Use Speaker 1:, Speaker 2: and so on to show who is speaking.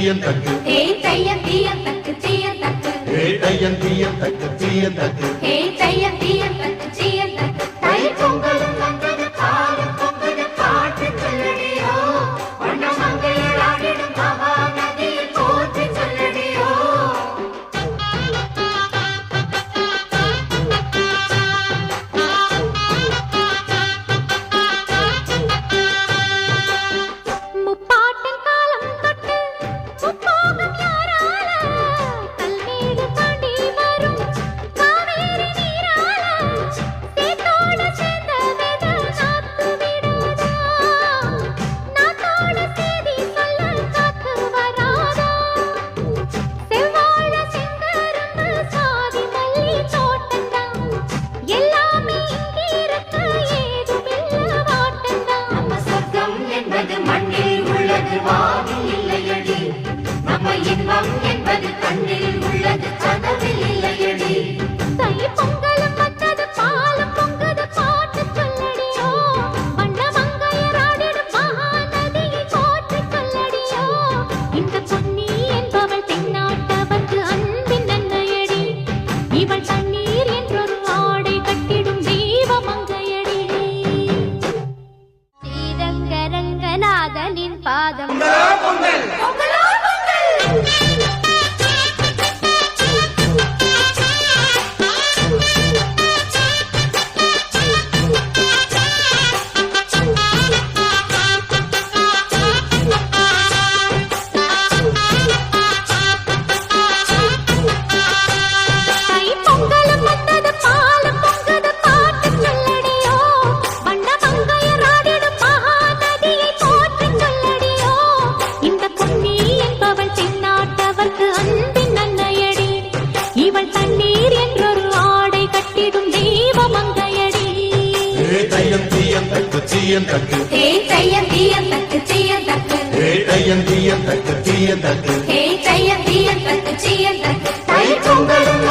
Speaker 1: தீயன் தக்கு
Speaker 2: ஹே தையன் தீயன் தக்கு தீயன் தக்கு
Speaker 1: ஹே தையன் தீயன் தக்கு தீயன் தக்கு
Speaker 2: ஹே தையன் தீயன் தக்கு தீயன் தக்கு தை பொங்கலும் வந்தது பாலும் பொங்குது பாட்டு சொல்லடியோ வண்ண மங்கையர் ஆடிடும் மகா நதியில் போற்றி சொல்லடியோ முப்பாட்டின் காலம் தொட்டு முப்போகம் யாரால கல்மேடு தாண்டி வரும் காவேரி நீரால சேத்தோட சேர்ந்த வேத நாத்து விடாதா நாத்தோட சேதி சொல்ல காத்து வராதா செவ்வாழ செங்கரும்பு சாதி மல்லி தோட்டந்தான் எல்லாமே இங்கிருக்க ஏதுமில்ல வாட்டந்தான் நம்ம சொர்க்கம் என்பது மண்ணில் உள்ளது வானில் இல்லையடி நம்ம இன்பம் என்பது கண்ணில் உள்ளது கனவில் இல்லையடி தை பொங்கலும் வந்தது பாலும் பொங்குது பாட்டு சொல்லடியோ வண்ண மங்கையர் ஆடிடும் மகா நதியை போற்றி சொல்லடியோ இந்த பொன்னி என்பவள் தென்னாட்டவர்க்கு அன்பின் அன்னையடி இவள் தண்ணீர் என்றொரு ஆடை கட்டிடும் தெய்வ மங்கையடி ஸ்ரீரங்கரங்கநாதனின் பாதம் தை பொங்கலும் வந்தது பாலும் பொங்குது பாட்டு சொல்லடியோ வண்ண மங்கையர் ஆடிடும் மகா நதியை போற்றி சொல்லடியோ இந்த பொன்னி என்பவள் தென்னாட்டவர்க்கு அன்பின் அன்னையடி இவள் தண்ணீர் என்றொரு ஆடை கட்டிடும் தெய்வ மங்கையடி
Speaker 1: ஹே தையன் தீயன் தக்கு தீயன் தக்கு
Speaker 2: ஹே தையன் தீயன் தக்கு தீயன் தக்கு
Speaker 1: ஹே தையன் தீயன் தக்கு தீயன் தக்கு
Speaker 2: ஹே தையன் தீயன் தக்கு தீயன் தக்கு தை பொங்கலும்